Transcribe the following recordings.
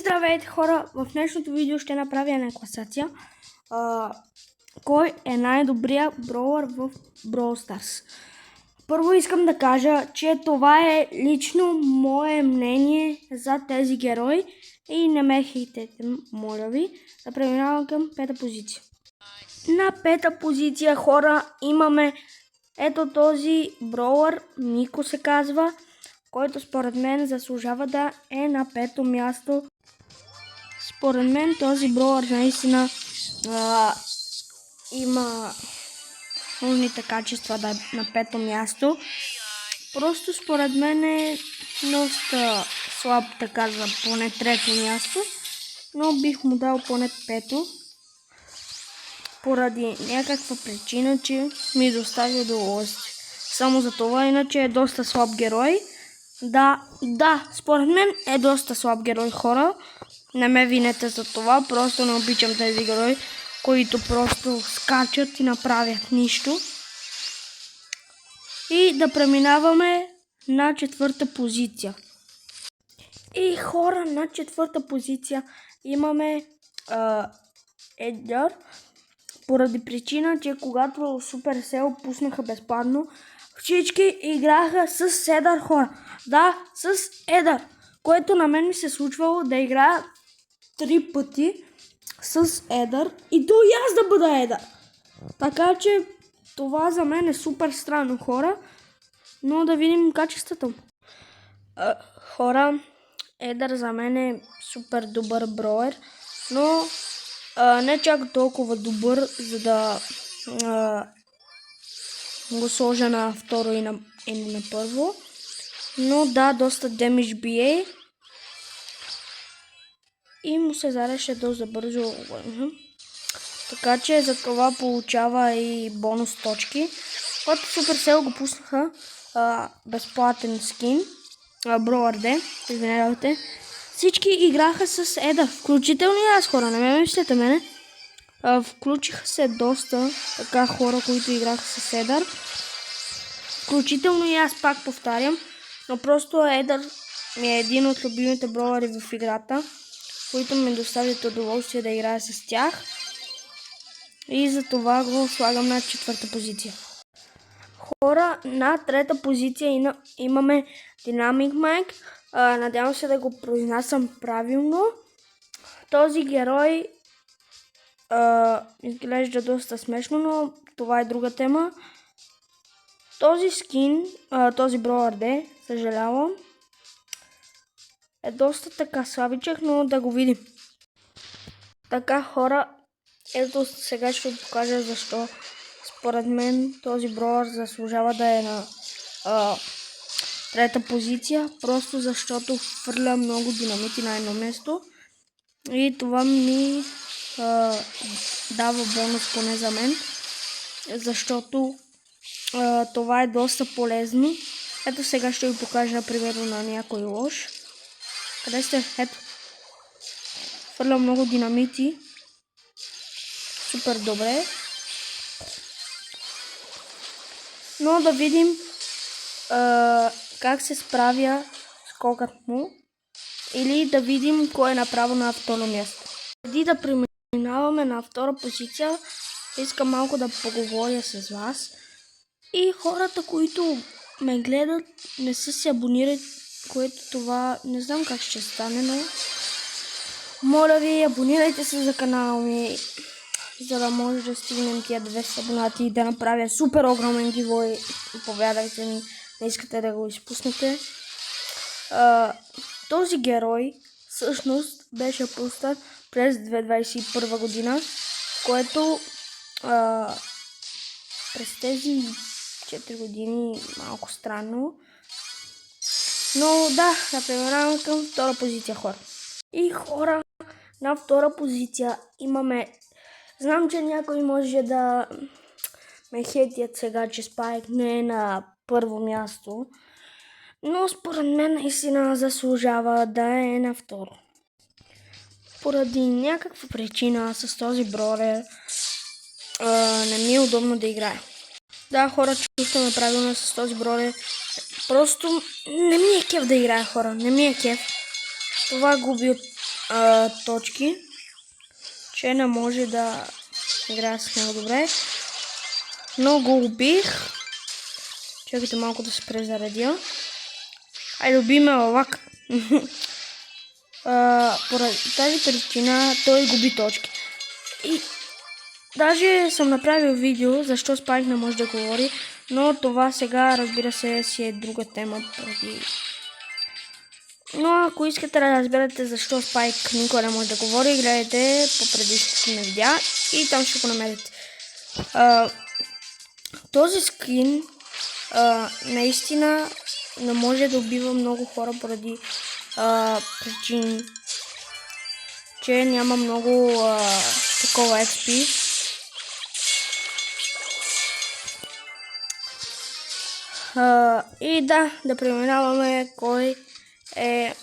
Здравейте хора! В днешното видео ще направя една класация. Кой е най-добрият броуър в Brawl Stars? Първо искам да кажа, че това е лично мое мнение за тези герои и не ме хейтете, моля ви. Да преминавам към пета позиция. На пета позиция, хора, имаме ето този броуър, Мико се казва, който според мен заслужава да е на пето място. Според мен този броуър наистина има нужните качества да е на пето място. Просто според мен е доста слаб, така за поне трето място, но бих му дал поне пето. Поради някаква причина, че ми достави удоволствие. Само за това, иначе е доста слаб герой. Да, според мен е доста слаб герой, хора. Не ме винете за това, просто не обичам тези герои, които просто скачат и направят нищо. И да преминаваме на четвърта позиция. И хора, на четвърта позиция имаме Едгар. Поради причина, че когато Supercell пуснаха безплатно, всички играха с Едър, хора. Да, с Едър. Което на мен ми се случвало да играя 3 пъти с Едър и то и аз да бъда Едър. Така че това за мен е супер странно, хора. Но да видим качествата му. Хора, Едър за мен е супер добър броер, но не чак толкова добър, за да го сложа на второ и на първо. Но да, доста демидж бие и му се зареше доста бързо. Така че за това получава и бонус точки. Когато Supercell го пуснаха безплатен скин, Броуър Д, извинявайте, всички играха с Едър, включително и аз, хора, не ме мислете мене. Включиха се доста така хора, които играха с Едър. Включително и аз, пак повтарям, но просто Едър ми е един от любимите броуъри в играта, които ми доставят удоволствие да играя с тях. И за това го слагам на четвърта позиция. Хора, на трета позиция имаме Dynamic Mike. Надявам се да го произнасям правилно. Този герой изглежда доста смешно, но това е друга тема. Този скин, този броуър Д, съжалявам, е доста така слабичък, но да го видим. Така, хора, ето сега ще ви покажа защо според мен този броуър заслужава да е на трета позиция, просто защото хвърля много динамити на едно место и това ми дава бонус поне за мен, защото това е доста полезно. Ето сега ще ви покажа примерно на някой лош. Къде сте? Ето. Хвърля много динамити. Супер добре. Но да видим как се справя скокът му. Или да видим кой е направо на второ място. Преди да преминаваме на втора позиция, искам малко да поговоря с вас. И хората, които ме гледат, не са се абонирали, което това не знам как ще стане, но моля ви, абонирайте се за канала ми, за да може да стигнем тия 200 абонати и да направя супер огромен гивой. Повядайте ми, не искате да го изпуснете. Този герой всъщност беше пуснат през 2021 година, което през тези 4 години малко странно. Но да преминаваме към втора позиция, хора. И хора, на втора позиция имаме... Знам, че някой може да ме хейтят сега, че Спайк не е на първо място, но според мен наистина заслужава да е на второ. Поради някаква причина с този броуър не ми е удобно да играя. Да, хора, чувстваме правилно с този броуър. Просто не ми е кеф да играя, хора, не ми е кеф. Това губи от точки, че не може да играя с него добре. Но го убих. Чакайте малко да се презаредя. Айде, убиме лак. Поради тази причина той губи точки. И даже съм направил видео защо Спайк не може да говори, но това сега, разбира се, си е друга тема. Но ако искате да разберете защо Спайк никога не може да говори, гледайте по предишните ми видеа и там ще го намерите. Този скин наистина не може да убива много хора поради причини, че няма много такова XP. И да преминаваме кой е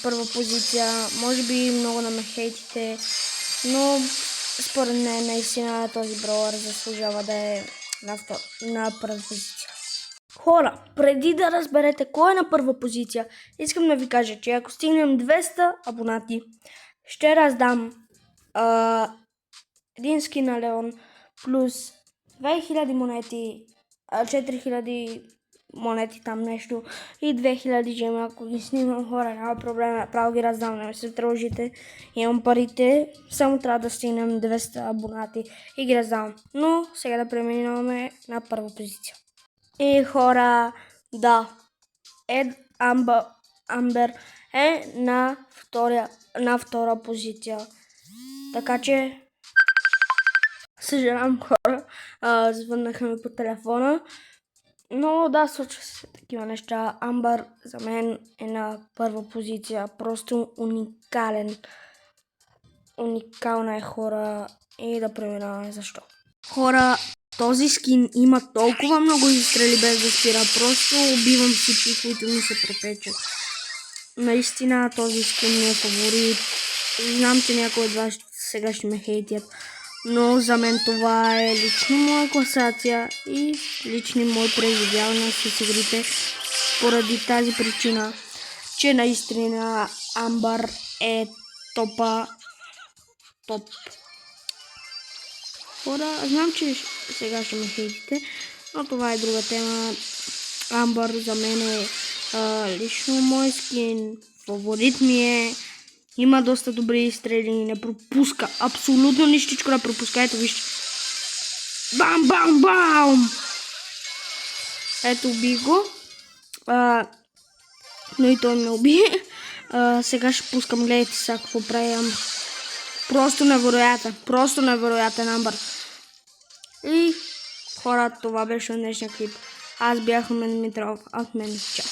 първа позиция. Може би много на ме хейтите, но според мен наистина този бrawler заслужава да е на първа позиция. Хора, преди да разберете кой е на първа позиция, искам да ви кажа, че ако стигнем 200 абонати, ще раздам един скин на Леон плюс 2000 монети, 4000 монети там нещо и 2000 жеми. Ако ги снимам, хора, няма проблем, направо ги раздам, не се тръжите, имам парите, само трябва да стигнем 200 абонати и ги раздавам. Но сега да преминаваме на първа позиция. И хора, да, Амбър е на втора позиция. Така че, съжалявам, хора, звъннаха ми по телефона. Но да, случва се такива неща. Амбър за мен е на първа позиция. Просто уникален. Уникална е, хора. И да преминаваме защо. Хора, този скин има толкова много изстрели без да спира. Просто убивам всички, които ми се препечат. Наистина този скин ми е фаворит. Знам, че някои от вас сега ще ме хейтят. Но за мен това е лично моя класация и лични мои преживявания с игрите поради тази причина, че наистина Амбър е топ. Хора, знам, че сега ще ме хейтите, но това е друга тема. Амбър за мен е лично мой скин, фаворит ми е. Има доста добри изстрели, не пропуска. Абсолютно нищичко не пропуска. Ето вижте. Бам, бам, бам! Ето убих го. Но и той ме уби. Сега ще пускам, гледайте сега какво прави Амбър. Просто невероятен. Просто невероятен Амбър. И хора, това беше днешния клип. Аз бях Румен Димитров. От мен чао.